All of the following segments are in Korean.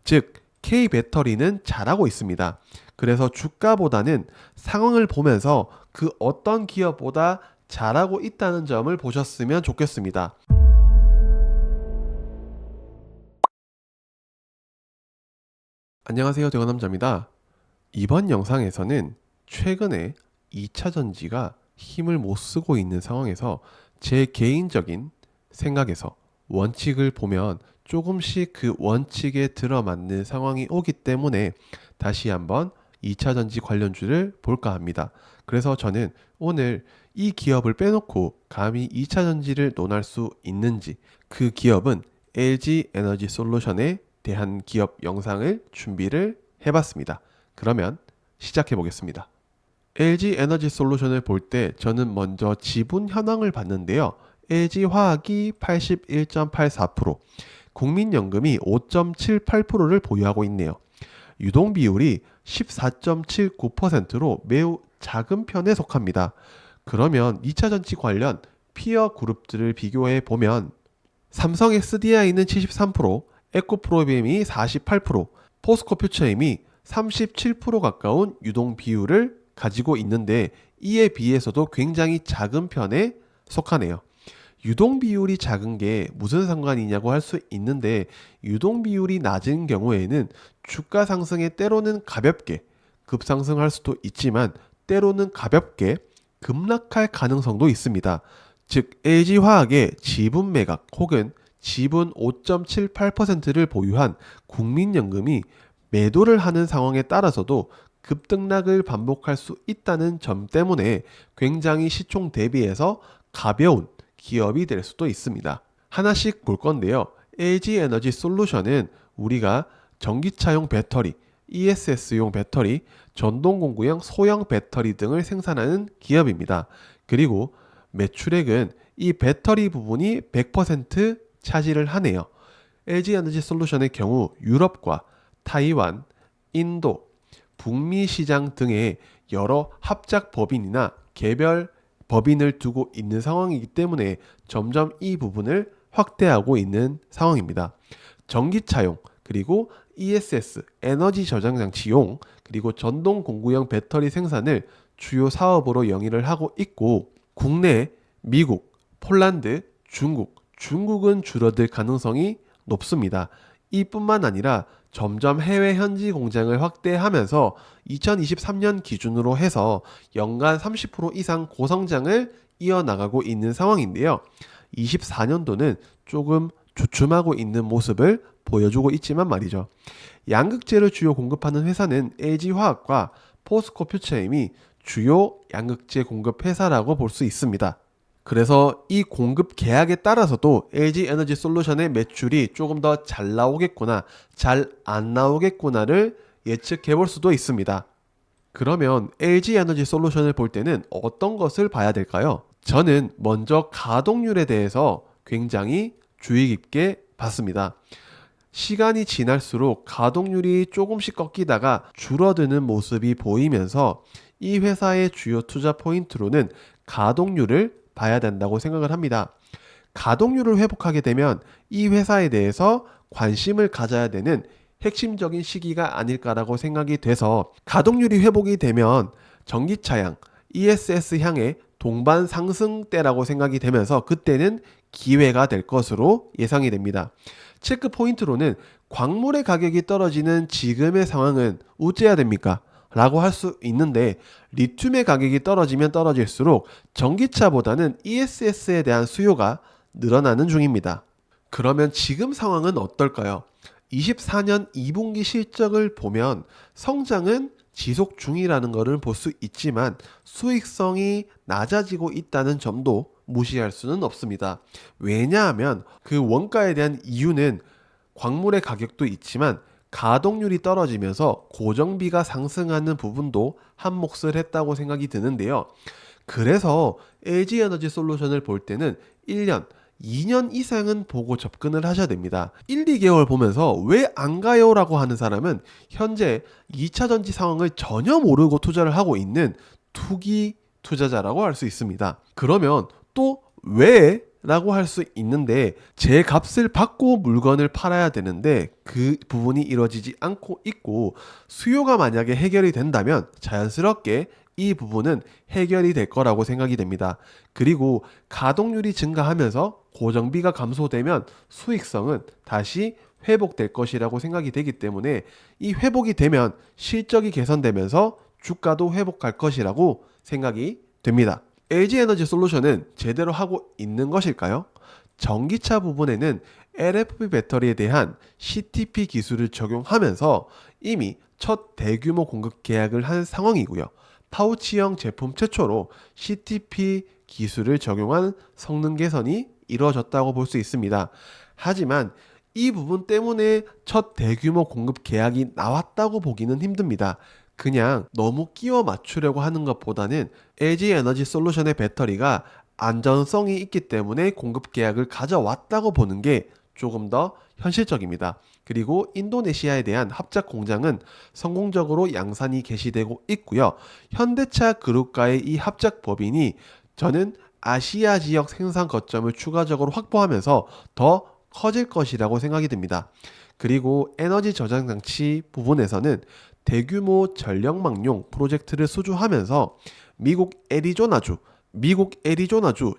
즉 K배터리는 잘하고 있습니다. 그래서 주가보다는 상황을 보면서 그 어떤 기업보다 잘하고 있다는 점을 보셨으면 좋겠습니다. 안녕하세요, 대건남자입니다. 이번 영상에서는 최근에 2차전지가 힘을 못 쓰고 있는 상황에서 제 개인적인 생각에서 원칙을 보면 조금씩 그 원칙에 들어맞는 상황이 오기 때문에 다시 한번 2차전지 관련주를 볼까 합니다. 그래서 저는 오늘 이 기업을 빼놓고 감히 2차전지를 논할 수 있는지, 그 기업은 LG 에너지 솔루션에 대한 기업 영상을 준비를 해봤습니다. 그러면 시작해 보겠습니다. LG 에너지 솔루션을 볼 때 저는 먼저 지분 현황을 봤는데요. LG화학이 81.84%, 국민연금이 5.78%를 보유하고 있네요. 유동 비율이 14.79%로 매우 작은 편에 속합니다. 그러면 2차전지 관련 피어 그룹들을 비교해 보면 삼성 SDI는 73%, 에코프로비엠이 48%, 포스코 퓨처엠이 37% 가까운 유동 비율을 가지고 있는데 이에 비해서도 굉장히 작은 편에 속하네요. 유동 비율이 작은 게 무슨 상관이냐고 할 수 있는데 유동 비율이 낮은 경우에는 주가 상승에 때로는 가볍게 급상승할 수도 있지만 때로는 가볍게 급락할 가능성도 있습니다. 즉 LG화학의 지분 매각 혹은 지분 5.78%를 보유한 국민연금이 매도를 하는 상황에 따라서도 급등락을 반복할 수 있다는 점 때문에 굉장히 시총 대비해서 가벼운 기업이 될 수도 있습니다. 하나씩 볼 건데요. LG 에너지 솔루션은 우리가 전기차용 배터리, ESS용 배터리, 전동공구용 소형 배터리 등을 생산하는 기업입니다. 그리고 매출액은 이 배터리 부분이 100% 차지를 하네요. LG 에너지 솔루션의 경우 유럽과 타이완, 인도, 북미 시장 등의 여러 합작 법인이나 개별 법인을 두고 있는 상황이기 때문에 점점 이 부분을 확대하고 있는 상황입니다. 전기차용, 그리고 ESS, 에너지 저장 장치용, 그리고 전동 공구용 배터리 생산을 주요 사업으로 영위를 하고 있고 국내, 미국, 폴란드, 중국은 줄어들 가능성이 높습니다. 이뿐만 아니라 점점 해외 현지 공장을 확대하면서 2023년 기준으로 해서 연간 30% 이상 고성장을 이어나가고 있는 상황인데요. 24년도는 조금 주춤하고 있는 모습을 보여주고 있지만 말이죠. 양극재를 주요 공급하는 회사는 LG화학과 포스코 퓨처엠이 주요 양극재 공급 회사라고 볼 수 있습니다. 그래서 이 공급 계약에 따라서도 LG 에너지 솔루션의 매출이 조금 더 잘 나오겠구나, 잘 안 나오겠구나를 예측해 볼 수도 있습니다. 그러면 LG 에너지 솔루션을 볼 때는 어떤 것을 봐야 될까요? 저는 먼저 가동률에 대해서 굉장히 주의 깊게 봤습니다. 시간이 지날수록 가동률이 조금씩 꺾이다가 줄어드는 모습이 보이면서 이 회사의 주요 투자 포인트로는 가동률을 봐야 된다고 생각을 합니다. 가동률을 회복하게 되면 이 회사에 대해서 관심을 가져야 되는 핵심적인 시기가 아닐까라고 생각이 돼서 가동률이 회복이 되면 전기차향, ESS 향의 동반 상승대라고 생각이 되면서 그때는 기회가 될 것으로 예상이 됩니다. 체크 포인트로는 광물의 가격이 떨어지는 지금의 상황은 어째야 됩니까? 라고 할 수 있는데 리튬의 가격이 떨어지면 떨어질수록 전기차보다는 ESS에 대한 수요가 늘어나는 중입니다. 그러면 지금 상황은 어떨까요? 24년 2분기 실적을 보면 성장은 지속 중이라는 것을 볼 수 있지만 수익성이 낮아지고 있다는 점도 무시할 수는 없습니다. 왜냐하면 그 원가에 대한 이유는 광물의 가격도 있지만 가동률이 떨어지면서 고정비가 상승하는 부분도 한몫을 했다고 생각이 드는데요. 그래서 LG 에너지 솔루션을 볼 때는 1년, 2년 이상은 보고 접근을 하셔야 됩니다. 1, 2개월 보면서 왜 안 가요? 라고 하는 사람은 현재 2차전지 상황을 전혀 모르고 투자를 하고 있는 투기 투자자라고 할 수 있습니다. 그러면 또 왜 라고 할 수 있는데 제 값을 받고 물건을 팔아야 되는데 그 부분이 이루어지지 않고 있고, 수요가 만약에 해결이 된다면 자연스럽게 이 부분은 해결이 될 거라고 생각이 됩니다. 그리고 가동률이 증가하면서 고정비가 감소되면 수익성은 다시 회복될 것이라고 생각이 되기 때문에, 이 회복이 되면 실적이 개선되면서 주가도 회복할 것이라고 생각이 됩니다. LG에너지솔루션은 제대로 하고 있는 것일까요? 전기차 부분에는 LFP 배터리에 대한 CTP 기술을 적용하면서 이미 첫 대규모 공급 계약을 한 상황이고요. 파우치형 제품 최초로 CTP 기술을 적용한 성능 개선이 이루어졌다고 볼 수 있습니다. 하지만 이 부분 때문에 첫 대규모 공급 계약이 나왔다고 보기는 힘듭니다. 그냥 너무 끼워 맞추려고 하는 것보다는 LG 에너지 솔루션의 배터리가 안전성이 있기 때문에 공급 계약을 가져왔다고 보는 게 조금 더 현실적입니다. 그리고 인도네시아에 대한 합작 공장은 성공적으로 양산이 개시되고 있고요. 현대차 그룹과의 이 합작 법인이 저는 아시아 지역 생산 거점을 추가적으로 확보하면서 더 커질 것이라고 생각이 듭니다. 그리고 에너지 저장 장치 부분에서는 대규모 전력망용 프로젝트를 수주하면서 미국 애리조나주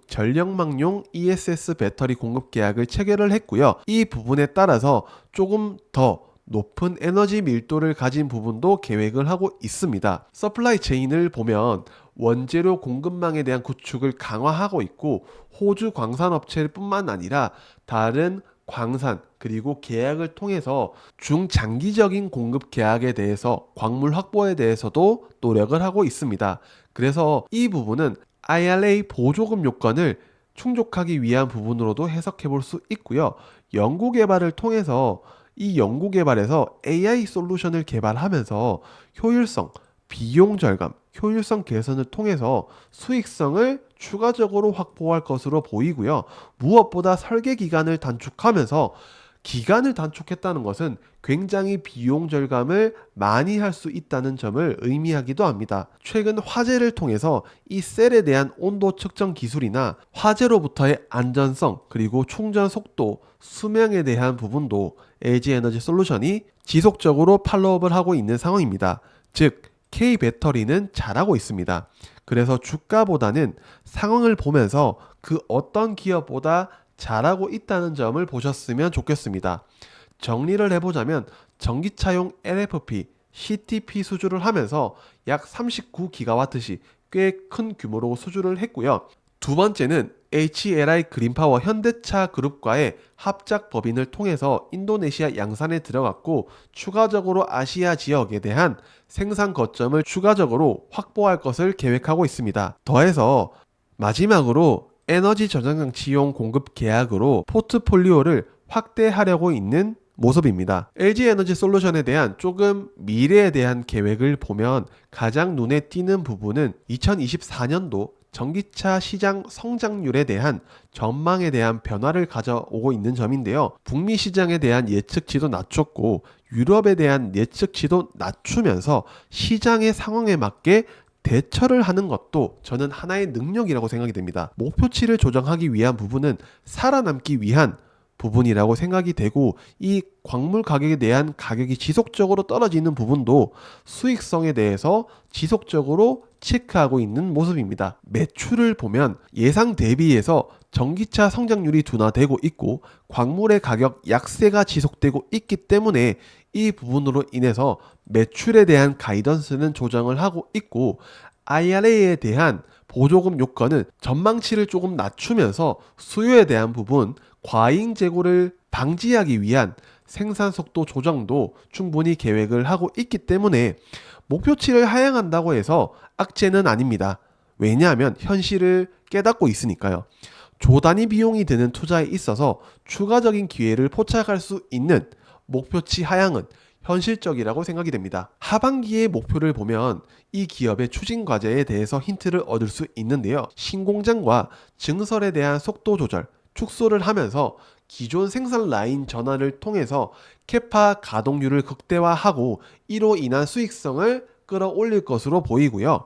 전력망용 ESS 배터리 공급 계약을 체결을 했고요. 이 부분에 따라서 조금 더 높은 에너지 밀도를 가진 부분도 계획을 하고 있습니다. 서플라이 체인을 보면 원재료 공급망에 대한 구축을 강화하고 있고, 호주 광산업체뿐만 아니라 다른 광산 그리고 계약을 통해서 중장기적인 공급 계약에 대해서, 광물 확보에 대해서도 노력을 하고 있습니다. 그래서 이 부분은 IRA 보조금 요건을 충족하기 위한 부분으로도 해석해 볼 수 있고요. 연구개발을 통해서 이 연구개발에서 AI 솔루션을 개발하면서 효율성, 비용 절감, 효율성 개선을 통해서 수익성을 추가적으로 확보할 것으로 보이고요. 무엇보다 설계 기간을 단축하면서, 기간을 단축했다는 것은 굉장히 비용 절감을 많이 할 수 있다는 점을 의미하기도 합니다. 최근 화재를 통해서 이 셀에 대한 온도 측정 기술이나 화재로부터의 안전성, 그리고 충전 속도, 수명에 대한 부분도 LG 에너지 솔루션이 지속적으로 팔로업을 하고 있는 상황입니다. 즉 K배터리는 잘하고 있습니다. 그래서 주가보다는 상황을 보면서 그 어떤 기업보다 잘하고 있다는 점을 보셨으면 좋겠습니다. 정리를 해보자면 전기차용 LFP, CTP 수주를 하면서 약 39GW시 꽤 큰 규모로 수주를 했고요. 두 번째는 HLI 그린파워 현대차 그룹과의 합작 법인을 통해서 인도네시아 양산에 들어갔고, 추가적으로 아시아 지역에 대한 생산 거점을 추가적으로 확보할 것을 계획하고 있습니다. 더해서 마지막으로 에너지 저장장치용 공급 계약으로 포트폴리오를 확대하려고 있는 모습입니다. LG 에너지 솔루션에 대한 조금 미래에 대한 계획을 보면 가장 눈에 띄는 부분은 2024년도 전기차 시장 성장률에 대한 전망에 대한 변화를 가져오고 있는 점인데요. 북미 시장에 대한 예측치도 낮췄고 유럽에 대한 예측치도 낮추면서 시장의 상황에 맞게 대처를 하는 것도 저는 하나의 능력이라고 생각이 됩니다. 목표치를 조정하기 위한 부분은 살아남기 위한 부분이라고 생각이 되고, 이 광물 가격에 대한 가격이 지속적으로 떨어지는 부분도 수익성에 대해서 지속적으로 체크하고 있는 모습입니다. 매출을 보면 예상 대비해서 전기차 성장률이 둔화되고 있고 광물의 가격 약세가 지속되고 있기 때문에 이 부분으로 인해서 매출에 대한 가이던스는 조정을 하고 있고, IRA에 대한 보조금 요건은 전망치를 조금 낮추면서 수요에 대한 부분, 과잉 재고를 방지하기 위한 생산 속도 조정도 충분히 계획을 하고 있기 때문에 목표치를 하향한다고 해서 악재는 아닙니다. 왜냐하면 현실을 깨닫고 있으니까요. 조단위 비용이 드는 투자에 있어서 추가적인 기회를 포착할 수 있는 목표치 하향은 현실적이라고 생각이 됩니다. 하반기의 목표를 보면 이 기업의 추진 과제에 대해서 힌트를 얻을 수 있는데요. 신공장과 증설에 대한 속도 조절, 축소를 하면서 기존 생산 라인 전환을 통해서 캐파 가동률을 극대화하고 이로 인한 수익성을 끌어올릴 것으로 보이고요.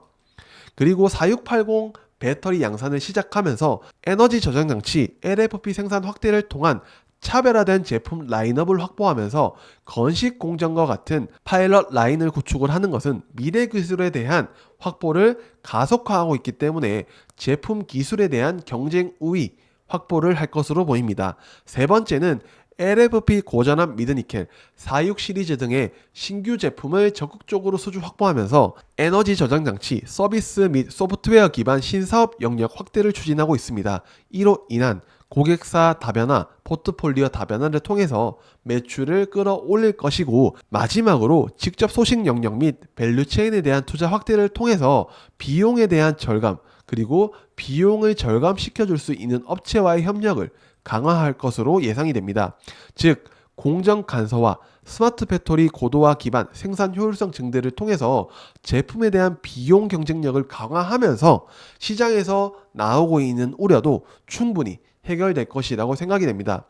그리고 4680 배터리 양산을 시작하면서 에너지 저장 장치 LFP 생산 확대를 통한 차별화된 제품 라인업을 확보하면서 건식 공정과 같은 파일럿 라인을 구축을 하는 것은 미래 기술에 대한 확보를 가속화하고 있기 때문에 제품 기술에 대한 경쟁 우위 확보를 할 것으로 보입니다. 세 번째는 LFP 고전압 미드니켈 46 시리즈 등의 신규 제품을 적극적으로 수주 확보하면서 에너지 저장 장치, 서비스 및 소프트웨어 기반 신사업 영역 확대를 추진하고 있습니다. 이로 인한 고객사 다변화, 포트폴리오 다변화를 통해서 매출을 끌어올릴 것이고, 마지막으로 직접 소식 영역 및 밸류체인에 대한 투자 확대를 통해서 비용에 대한 절감, 그리고 비용을 절감시켜줄 수 있는 업체와의 협력을 강화할 것으로 예상이 됩니다. 즉, 공정 간소화, 스마트 팩토리 고도화 기반 생산 효율성 증대를 통해서 제품에 대한 비용 경쟁력을 강화하면서 시장에서 나오고 있는 우려도 충분히 해결될 것이라고 생각이 됩니다.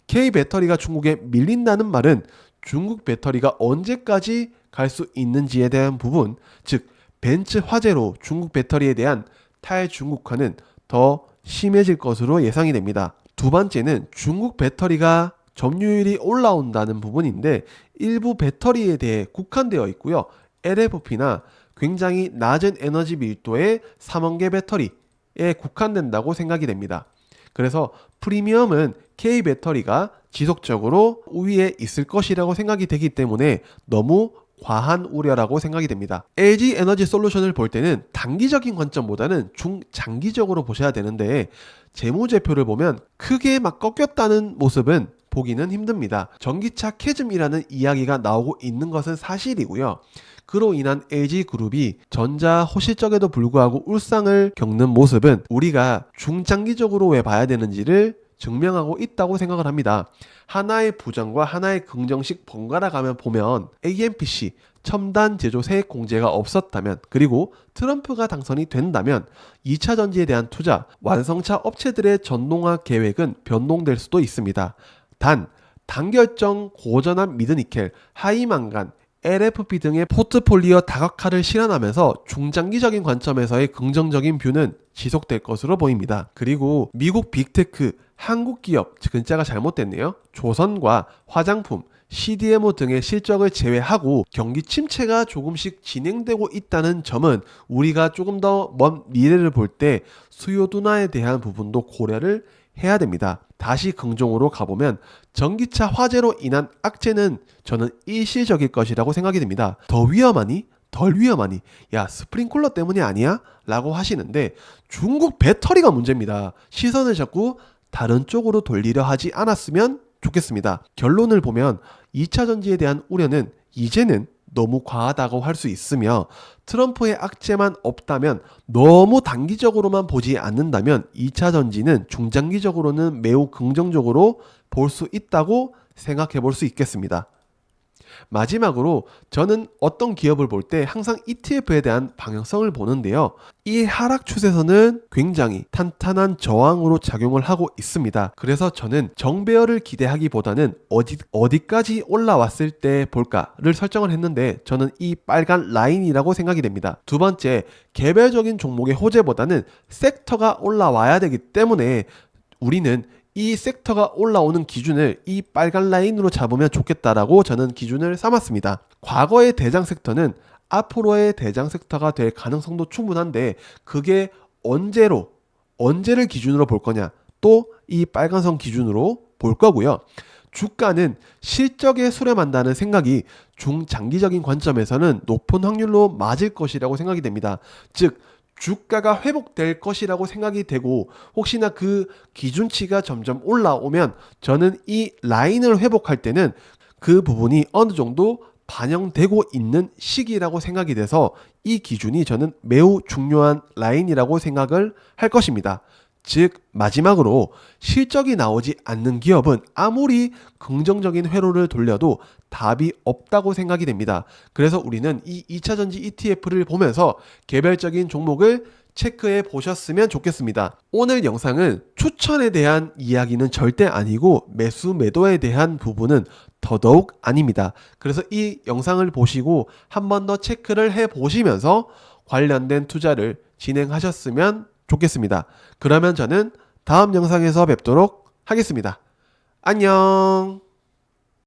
K배터리가 중국에 밀린다는 말은 중국 배터리가 언제까지 갈 수 있는지에 대한 부분, 즉 벤츠 화재로 중국 배터리에 대한 탈중국화는 더 심해질 것으로 예상이 됩니다. 두 번째는 중국 배터리가 점유율이 올라온다는 부분인데, 일부 배터리에 대해 국한되어 있고요. LFP나 굉장히 낮은 에너지 밀도의 삼원계 배터리에 국한된다고 생각이 됩니다. 그래서 프리미엄은 K배터리가 지속적으로 우위에 있을 것이라고 생각이 되기 때문에 너무 과한 우려라고 생각이 됩니다. LG 에너지 솔루션을 볼 때는 단기적인 관점보다는 중장기적으로 보셔야 되는데, 재무제표를 보면 크게 막 꺾였다는 모습은 보기는 힘듭니다. 전기차 캐즘이라는 이야기가 나오고 있는 것은 사실이고요. 그로 인한 LG그룹이 전자 호실적에도 불구하고 울상을 겪는 모습은 우리가 중장기적으로 왜 봐야 되는지를 증명하고 있다고 생각을 합니다. 하나의 부정과 하나의 긍정씩 번갈아 가면 보면 AMPC 첨단 제조 세액 공제가 없었다면, 그리고 트럼프가 당선이 된다면 2차 전지에 대한 투자, 완성차 업체들의 전동화 계획은 변동될 수도 있습니다. 단, 단결정 고전압 미드니켈, 하이망간, LFP 등의 포트폴리오 다각화를 실현하면서 중장기적인 관점에서의 긍정적인 뷰는 지속될 것으로 보입니다. 그리고 미국 빅테크, 한국 기업, 글자가 잘못됐네요. 조선과 화장품, CDMO 등의 실적을 제외하고 경기 침체가 조금씩 진행되고 있다는 점은 우리가 조금 더 먼 미래를 볼 때 수요 둔화에 대한 부분도 고려를 해야 됩니다. 다시 긍정으로 가보면 전기차 화재로 인한 악재는 저는 일시적일 것이라고 생각이 됩니다. 더 위험하니? 덜 위험하니? 야, 스프링클러 때문이 아니야? 라고 하시는데, 중국 배터리가 문제입니다. 시선을 자꾸 다른 쪽으로 돌리려 하지 않았으면 좋겠습니다. 결론을 보면 2차 전지에 대한 우려는 이제는 너무 과하다고 할 수 있으며, 트럼프의 악재만 없다면, 너무 단기적으로만 보지 않는다면 2차 전지는 중장기적으로는 매우 긍정적으로 볼 수 있다고 생각해 볼 수 있겠습니다. 마지막으로 저는 어떤 기업을 볼 때 항상 ETF에 대한 방향성을 보는데요. 이 하락 추세선은 굉장히 탄탄한 저항으로 작용을 하고 있습니다. 그래서 저는 정배열을 기대하기보다는 어디까지 올라왔을 때 볼까를 설정을 했는데, 저는 이 빨간 라인이라고 생각이 됩니다. 두 번째, 개별적인 종목의 호재보다는 섹터가 올라와야 되기 때문에 우리는 이 섹터가 올라오는 기준을 이 빨간 라인으로 잡으면 좋겠다라고 저는 기준을 삼았습니다. 과거의 대장 섹터는 앞으로의 대장 섹터가 될 가능성도 충분한데, 그게 언제를 기준으로 볼 거냐, 또 이 빨간선 기준으로 볼 거고요. 주가는 실적에 수렴한다는 생각이 중장기적인 관점에서는 높은 확률로 맞을 것이라고 생각이 됩니다. 즉, 주가가 회복될 것이라고 생각이 되고, 혹시나 그 기준치가 점점 올라오면 저는 이 라인을 회복할 때는 그 부분이 어느 정도 반영되고 있는 시기라고 생각이 돼서 이 기준이 저는 매우 중요한 라인이라고 생각을 할 것입니다. 즉, 마지막으로 실적이 나오지 않는 기업은 아무리 긍정적인 회로를 돌려도 답이 없다고 생각이 됩니다. 그래서 우리는 이 2차전지 ETF를 보면서 개별적인 종목을 체크해 보셨으면 좋겠습니다. 오늘 영상은 추천에 대한 이야기는 절대 아니고 매수 매도에 대한 부분은 더더욱 아닙니다. 그래서 이 영상을 보시고 한 번 더 체크를 해 보시면서 관련된 투자를 진행하셨으면 좋겠습니다. 그러면 저는 다음 영상에서 뵙도록 하겠습니다. 안녕.